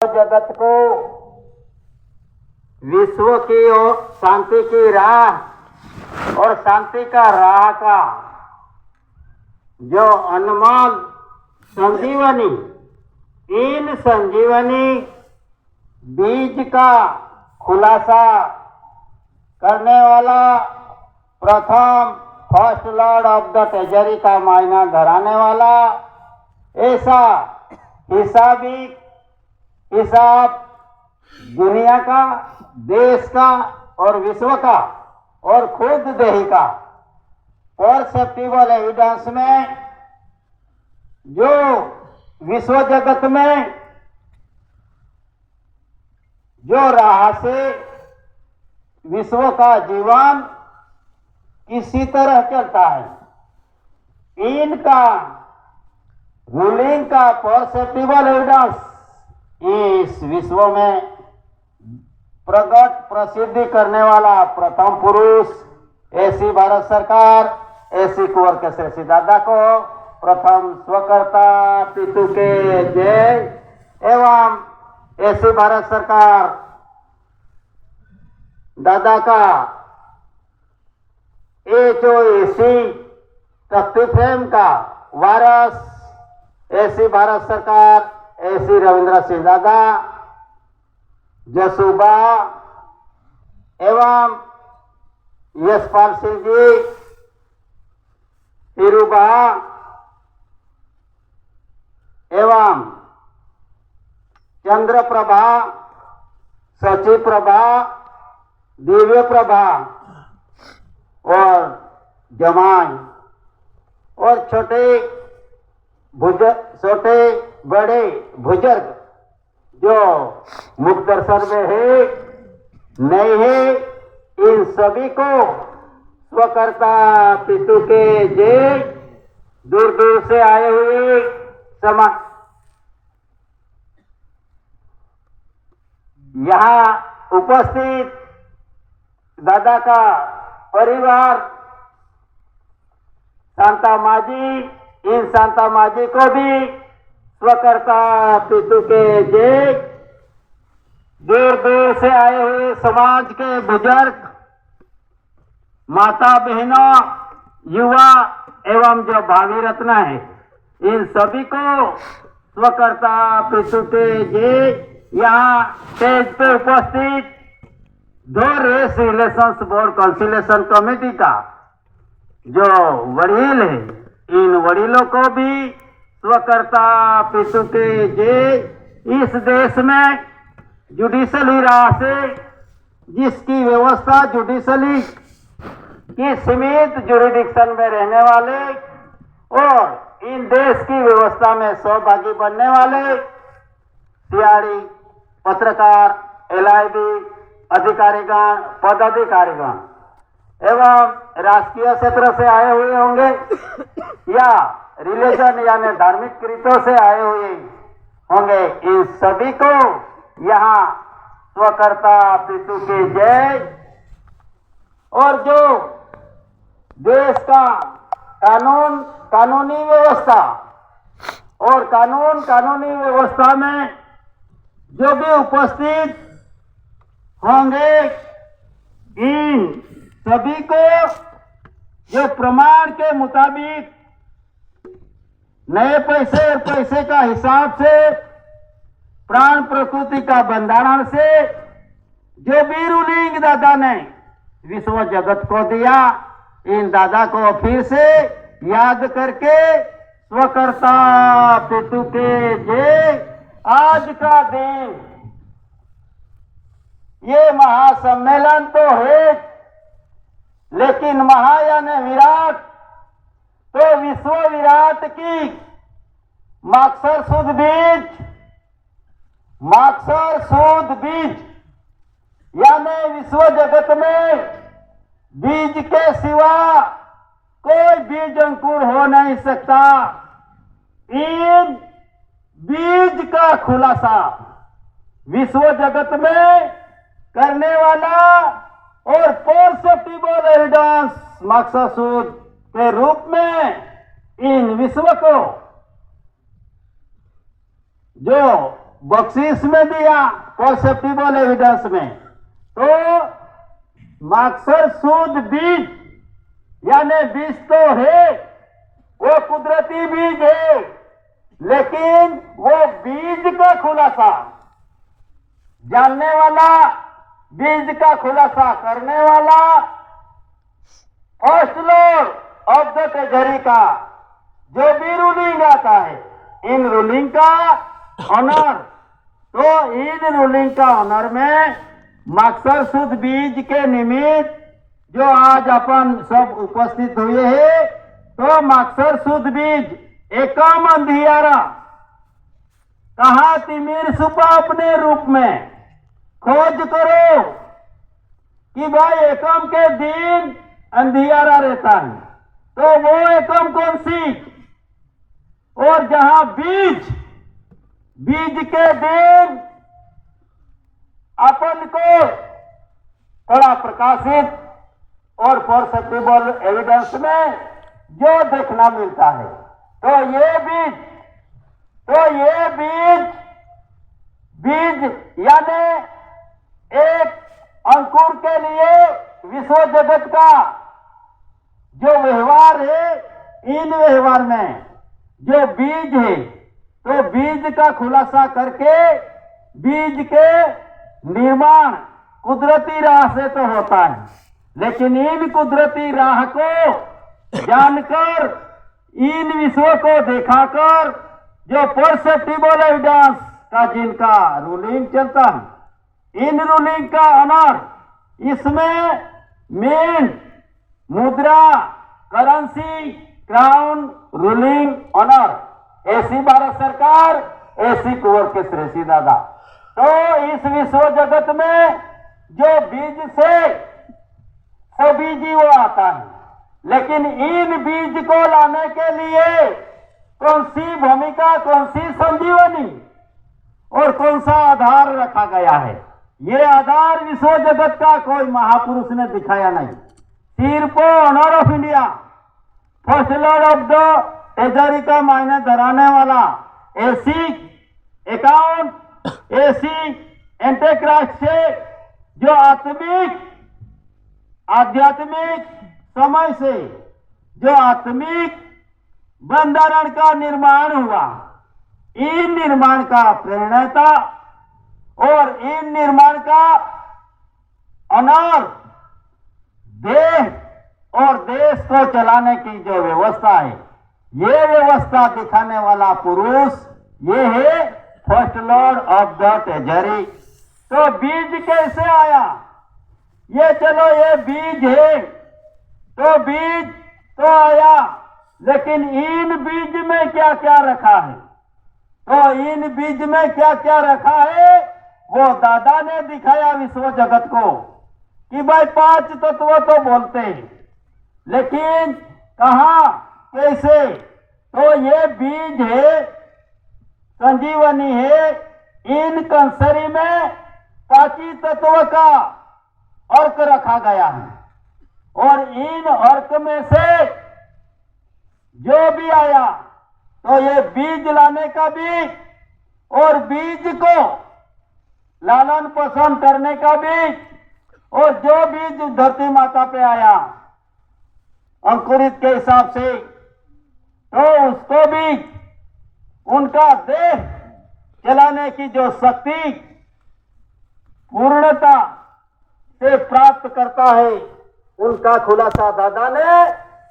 जगत को विश्व की और शांति की राह और शांति का राह का जो अनमोल संजीवनी, इन संजीवनी बीज का खुलासा करने वाला प्रथम first lord of the treasury का मायना धराने वाला ऐसा हिसाब दुनिया का, देश का और विश्व का और खुद देही का परसेप्टिबल एविडेंस में जो विश्व जगत में जो राह से विश्व का जीवन किसी तरह चलता है, इनका रूलिंग का परसेप्टिबल एविडेंस इस विश्व में प्रकट प्रसिद्धि करने वाला प्रथम पुरुष ऐसी भारत सरकार, ऐसी कुंवर केसरी दादा को प्रथम स्वकर्ता पितु के जय एवं ऐसी भारत सरकार दादा का HOAC तख्ती फ्रेम का वारस ऐसी भारत सरकार, ऐसी रविंद्र सिंह दादा, जसूबा एवं यशपाल सिंह जी, हिरुबा एवं चंद्र प्रभा, सची प्रभा, दिव्य प्रभा और जमाई और छोटे बड़े बुजुर्ग जो मुख दर्शन में है नहीं है, इन सभी को स्वकर्ता पितु के जय। दूर दूर से आए हुए यहाँ उपस्थित दादा का परिवार शांता माजी, इन शांता माजी को भी स्वकर्ता पितु के जय। दूर दूर से आए हुए समाज के बुजुर्ग, माता बहनों, युवा एवं जो भावी रत्न है, इन सभी को स्वकर्ता पितु के जय। यहाँ स्टेज पे उपस्थित दो race relations board conciliation committee का जो वडील है, इन वडीलों को भी स्वकर्ता पितु के जय। इस देश में जुडिशली राह से जिसकी व्यवस्था जुडिशली की सीमित जुरिडिक्शन में रहने वाले और इन देश की व्यवस्था में सहभागी बनने वाले सियाड़ी, पत्रकार, LIB अधिकारीगण, पदाधिकारीगण एवं राजकीय क्षेत्र से आए हुए होंगे या रिलीजन यानी धार्मिक कृतों से आए हुए होंगे, इन सभी को यहाँ स्वकर्ता पितु के जय। और जो देश का कानूनी व्यवस्था और कानूनी व्यवस्था में जो भी उपस्थित होंगे, इन सभी को जो प्रमाण के मुताबिक नए पैसे और पैसे का हिसाब से प्राण प्रकृति का बंधारण से जो भी रूलिंग दादा ने विश्व जगत को दिया, इन दादा को फिर से याद करके स्वकर्ता पितु के जय। आज का दिन ये महासम्मेलन तो है, लेकिन महायान विराट तो विश्व विराट की माक्षर शुद्ध बीज यानी विश्व जगत में बीज के सिवा कोई बीज अंकुर हो नहीं सकता। इन बीज का खुलासा विश्व जगत में करने वाला और परसेप्टिबल एविडेंस मकसद के रूप में इन विश्व को जो बख्शीश में दिया परसेप्टिबल एविडेंस में। तो माक्सर शुद्ध बीज यानी बीज तो है, वो कुदरती बीज है, लेकिन वो बीज का खुलासा जानने वाला, बीज का खुलासा करने वाला first lord of the treasury का जो भी रूलिंग आता है, इन रूलिंग का ऑनर, तो इन रूलिंग का ऑनर में माक्सर शुद्ध बीज के निमित्त जो आज अपन सब उपस्थित हुए हैं, तो माक्सर शुद्ध बीज एकम अंधियारा कहा तिमिर सुपा अपने रूप में खोज करो कि भाई एकम के दिन अंधियारा रहता है, तो वो एकम कौन सी, और जहां बीज के दिन अपन को थोड़ा प्रकाशित और परसेप्टिबल एविडेंस में जो देखना मिलता है, तो ये बीज यानी एक अंकुर के लिए विश्व जगत का जो व्यवहार है, इन व्यवहार में जो बीज है, तो बीज का खुलासा करके बीज के निर्माण कुदरती राह से तो होता है, लेकिन इन कुदरती राह को जानकर, इन विषयों को दिखाकर जो परसेप्टिबल एविडेंस का जिनका रूलिंग चलता है, इन रूलिंग का ऑनर, इसमें मेन मुद्रा, करेंसी, क्राउन, रूलिंग ऑनर, ऐसी भारत सरकार, ऐसी कुंवर के श्रेष्ठी दादा। तो इस विश्व जगत में जो बीज से सभी जीव आता है, लेकिन इन बीज को लाने के लिए कौन सी भूमिका, कौन सी संजीवनी और कौन सा आधार रखा गया है, ये आधार विश्व जगत का कोई महापुरुष ने दिखाया नहीं। सिर्फ honour of India, first lord of the treasury का मायने धराने वाला एसी अकाउंट, एसी एंटीक्राइस्ट से जो आध्यात्मिक समय से जो आत्मिक बंधारण का निर्माण हुआ, इन निर्माण का प्रेरणा और इन निर्माण का ऑनर देश और देश को चलाने की जो व्यवस्था है, ये व्यवस्था दिखाने वाला पुरुष ये है first lord of the treasury. तो बीज कैसे आया, ये चलो ये बीज है, तो बीज तो आया, लेकिन इन बीज में क्या क्या रखा है, तो इन बीज में क्या क्या रखा है वो दादा ने दिखाया विश्व जगत को कि भाई 5 तत्व तो बोलते हैं, लेकिन कहा कैसे, तो ये बीज है, संजीवनी है, इन कंसरी में 5 तत्व का अर्क रखा गया है, और इन अर्क में से जो भी आया, तो ये बीज लाने का बीज और बीज को लालन पोषण करने का बीज, और जो बीज धरती माता पे आया अंकुरित के हिसाब से, तो उसको भी उनका देह चलाने की जो शक्ति पूर्णता से प्राप्त करता है, उनका खुलासा दादा ने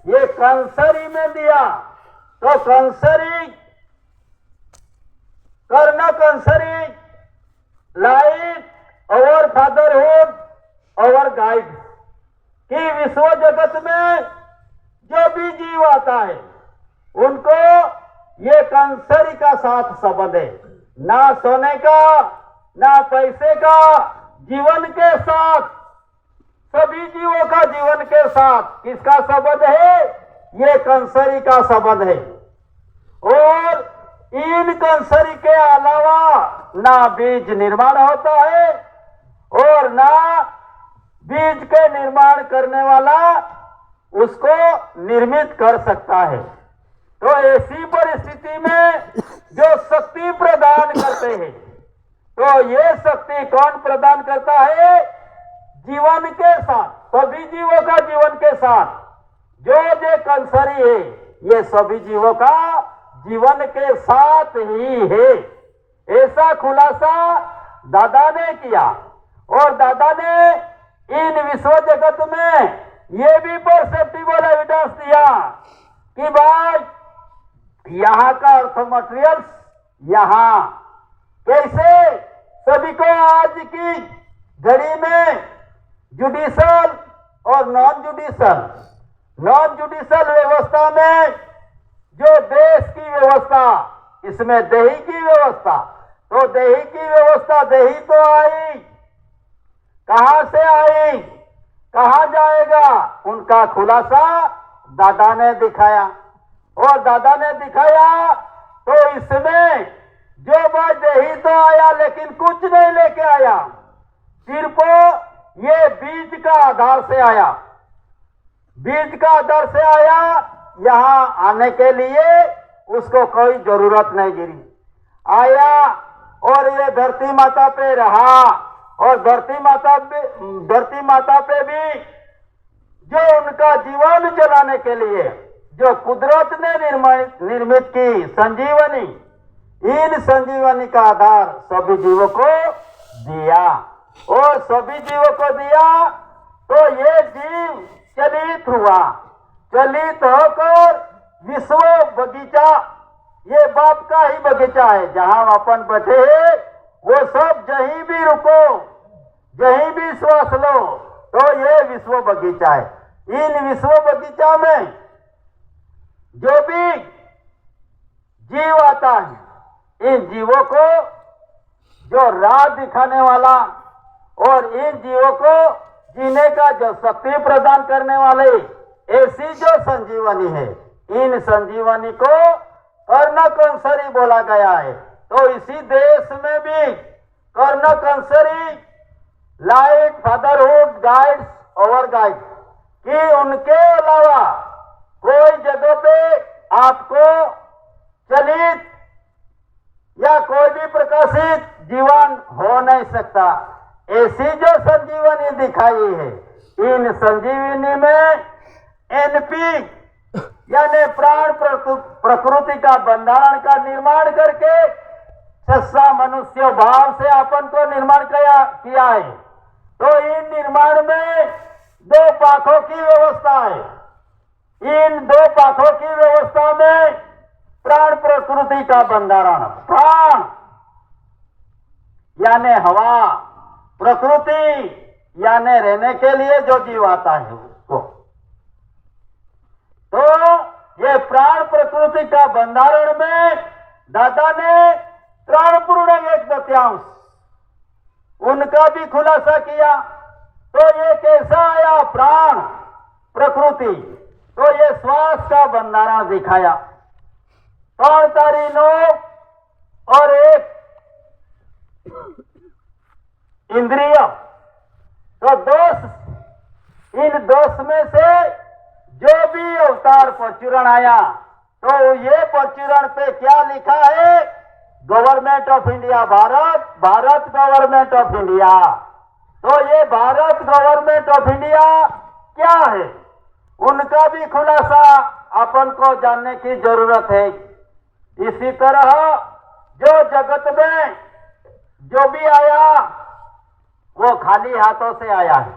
ये कंसरी में दिया। तो कंसरी, कर्ण कंसरी, लाइट और फादरहुड और गाइड कि विश्व जगत में जो भी जीव आता है उनको ये कंसरी का साथ संबंध है, ना सोने का ना पैसे का, जीवन के साथ, सभी जीवों का जीवन के साथ किसका संबंध है, ये कंसरी का संबंध है। और इन कंसरी के अलावा ना बीज निर्माण होता है और ना बीज के निर्माण करने वाला उसको निर्मित कर सकता है। तो ऐसी परिस्थिति में जो शक्ति प्रदान करते हैं, तो ये शक्ति कौन प्रदान करता है? जीवन के साथ, सभी जीवों का जीवन के साथ जो कंसरी है, ये सभी जीवों का जीवन के साथ ही है। ऐसा खुलासा दादा ने किया और दादा ने इन विश्व जगत में ये भी परसेप्टिबल एविडेंस दिया कि भाई यहाँ का अर्थ मटेरियल्स यहाँ कैसे सभी को आज की घड़ी में जुडिशल और नॉन जुडिशल व्यवस्था में जो देश की व्यवस्था, इसमें दही की व्यवस्था, तो दही की व्यवस्था, दही तो आई, कहां से आई, कहां जाएगा, उनका खुलासा दादा ने दिखाया। और दादा ने दिखाया तो इसमें जो भाई दही तो आया लेकिन कुछ नहीं लेके आया, सिर्फ ये बीज का आधार से आया, बीज का आधार से आया। यहां आने के लिए उसको कोई जरूरत नहीं गिरी, आया और ये धरती माता पे रहा। और धरती माता पे भी जो उनका जीवन चलाने के लिए जो कुदरत ने निर्मित की संजीवनी, इन संजीवनी का आधार सभी जीवों को दिया। और सभी जीवों को दिया तो ये जीव चलित हुआ, चलित होकर विश्व बगीचा, ये बाप का ही बगीचा है जहां अपन बैठे हैं, वो सब जहीं भी रुको, जहीं भी श्वास लो, तो ये विश्व बगीचा है। इन विश्व बगीचा में जो भी जीव आता है, इन जीवों को जो राह दिखाने वाला और इन जीवों को जीने का जो शक्ति प्रदान करने वाले, ऐसी जो संजीवनी है, इन संजीवनी को कर्ण कंसरी बोला गया है। तो इसी देश में भी कर्ण कंसरी light, fatherhood, guides, over guide कि उनके अलावा कोई जगह पे आपको चलित या कोई भी प्रकाशित जीवन हो नहीं सकता। ऐसी जो संजीवनी दिखाई है, इन संजीवनी में एनपी यानी प्राण प्रकृति का बंधारण का निर्माण करके सच्चा मनुष्य भाव से अपन को निर्माण किया है। तो इन निर्माण में दो पाखों की व्यवस्था है। इन दो पाखों की व्यवस्था में प्राण प्रकृति का बंधारण, प्राण यानी हवा, प्रकृति यानी रहने के लिए जो जीव आता है उसको, तो ये प्राण प्रकृति का बंधारण में दादा ने 3.1 उनका भी खुलासा किया। तो ये कैसा आया प्राण प्रकृति, तो ये श्वास का बंधारण दिखाया, 3 तारी 9 और 1 इंद्रिय, तो दोष, इन दोष में से जो भी अवतार परचूरण आया, तो ये परचूरण पे क्या लिखा है? Government of India, Bharat government of India. तो ये भारत गवर्नमेंट ऑफ इंडिया क्या है, उनका भी खुलासा अपन को जानने की जरूरत है। इसी तरह जो जगत में जो भी आया वो खाली हाथों से आया है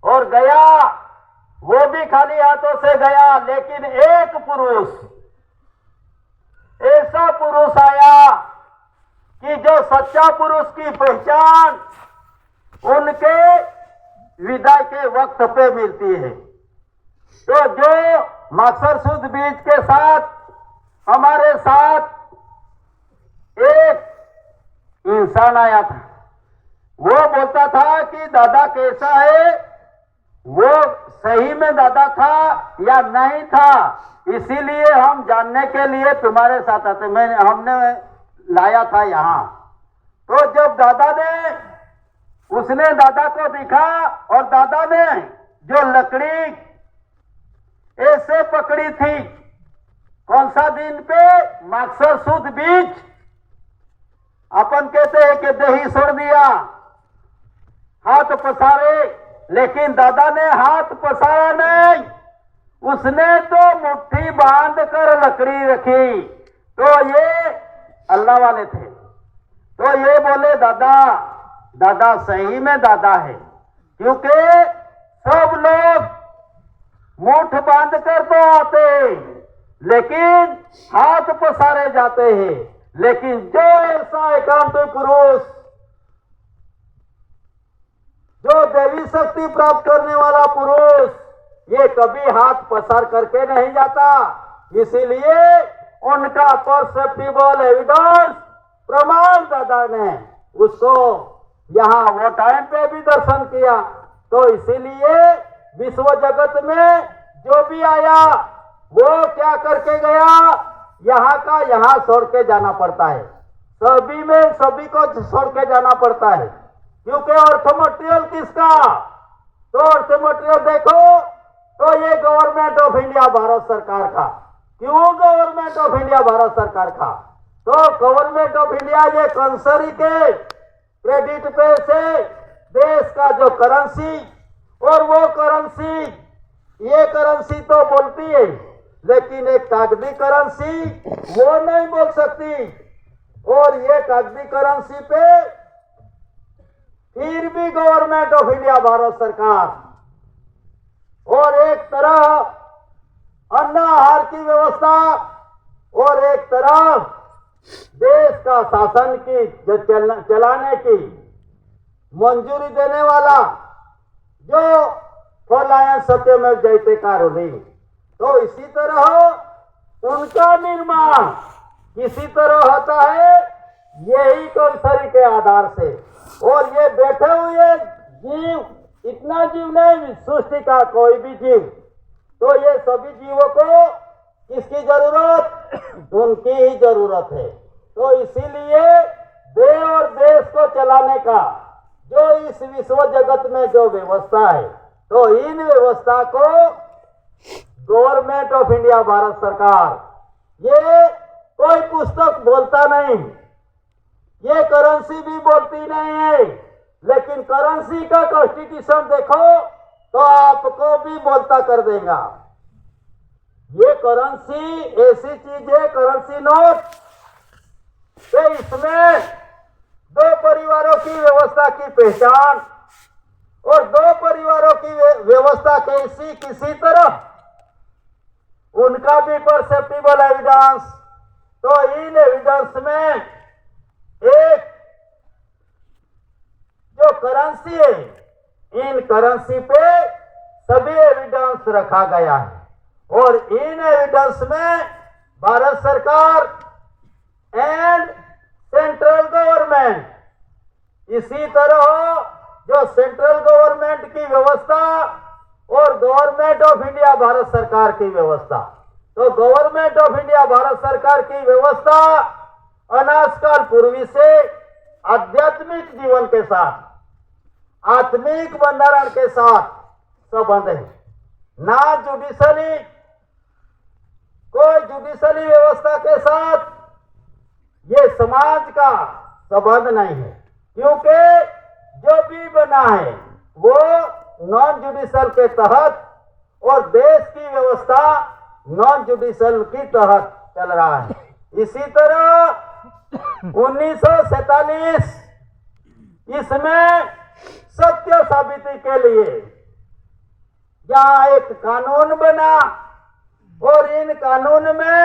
और गया वो भी खाली हाथों से गया, लेकिन एक पुरुष, ऐसा पुरुष आया कि जो सच्चा पुरुष की पहचान उनके विदाई के वक्त पे मिलती है। तो जो मास्टर शुद्ध बीज के साथ हमारे साथ एक इंसान आया था, वो बोलता था कि दादा कैसा है, वो सही में दादा था या नहीं था, इसीलिए हम जानने के लिए तुम्हारे साथ आते, हमने लाया था यहाँ। तो जब दादा ने, उसने दादा को दिखा और दादा ने जो लकड़ी ऐसे पकड़ी थी, कौन सा दिन पे? मास्टर शुद्ध बीज अपन कहते हैं कि दही छोड़ दिया, हाथ पसारे, लेकिन दादा ने हाथ पसारा नहीं, उसने तो मुट्ठी बांध कर लकड़ी रखी। तो ये अल्लाह वाले थे। तो ये बोले दादा, दादा सही में दादा है, क्योंकि सब लोग मुठ बांध कर तो आते लेकिन हाथ पसारे जाते हैं। लेकिन जो ऐसा एकांत पुरुष, जो देवी शक्ति प्राप्त करने वाला पुरुष, ये कभी हाथ पसार करके नहीं जाता। इसीलिए उनका परसेप्टिबल एविडेंस प्रमाण दादा ने उसको यहाँ वो टाइम पे भी दर्शन किया। तो इसीलिए विश्व जगत में जो भी आया वो क्या करके गया, यहाँ का यहाँ छोड़ के जाना पड़ता है। सभी में सभी को छोड़ के जाना पड़ता है, क्योंकि अर्थ मटेरियल किसका, तो अर्थ मटेरियल देखो तो ये गवर्नमेंट ऑफ इंडिया भारत सरकार का। क्यों गवर्नमेंट ऑफ इंडिया भारत सरकार का, तो गवर्नमेंट ऑफ इंडिया ये कंसरी के क्रेडिट पे से देश का जो करेंसी, और वो करेंसी, ये करेंसी तो बोलती है लेकिन एक कागजी करेंसी वो नहीं बोल सकती। और ये कागजी करेंसी पे फिर भी गवर्नमेंट ऑफ इंडिया भारत सरकार, और एक तरह अन्न आहार की व्यवस्था, और एक तरफ देश का शासन की चलाने की मंजूरी देने वाला जो फलायन सत्यमेव जयते कारुणी। तो इसी तरह उनका निर्माण किसी तरह होता है, यही कंसरी के आधार से। और ये बैठे हुए जीव, इतना जीव नहीं, सृष्टि का कोई भी जीव, तो ये सभी जीवों को किसकी जरूरत, उनकी ही जरूरत है। तो इसीलिए देश और देश को चलाने का जो इस विश्व जगत में जो व्यवस्था है, तो इन व्यवस्था को गवर्नमेंट ऑफ इंडिया भारत सरकार, ये कोई पुस्तक बोलता नहीं, ये करेंसी भी बोलती नहीं है, लेकिन करेंसी का कॉन्स्टिट्यूशन देखो तो आपको भी बोलता कर देगा। ये करेंसी ऐसी चीज है, करेंसी नोट, तो इसमें दो परिवारों की व्यवस्था की पहचान, और दो परिवारों की व्यवस्था कैसी किसी तरह उनका भी परसेप्टिबल एविडेंस। तो इन एविडेंस में एक जो करेंसी है, इन करेंसी पे सभी एविडेंस रखा गया है, और इन एविडेंस में भारत सरकार एंड सेंट्रल गवर्नमेंट, इसी तरह जो सेंट्रल गवर्नमेंट की व्यवस्था और गवर्नमेंट ऑफ इंडिया भारत सरकार की व्यवस्था। तो गवर्नमेंट ऑफ इंडिया भारत सरकार की व्यवस्था अनाजकाल पूर्वी से आध्यात्मिक जीवन के साथ, आत्मिक बंधारण के साथ संबंध है, ना जुडिशली, कोई जुडिशली व्यवस्था के साथ ये समाज का संबंध नहीं है, क्योंकि जो भी बना है वो नॉन जुडिशल के तहत, और देश की व्यवस्था नॉन जुडिशल की तहत चल रहा है। इसी तरह 1947 इसमें सत्य साबिती के लिए जहां एक कानून बना, और इन कानून में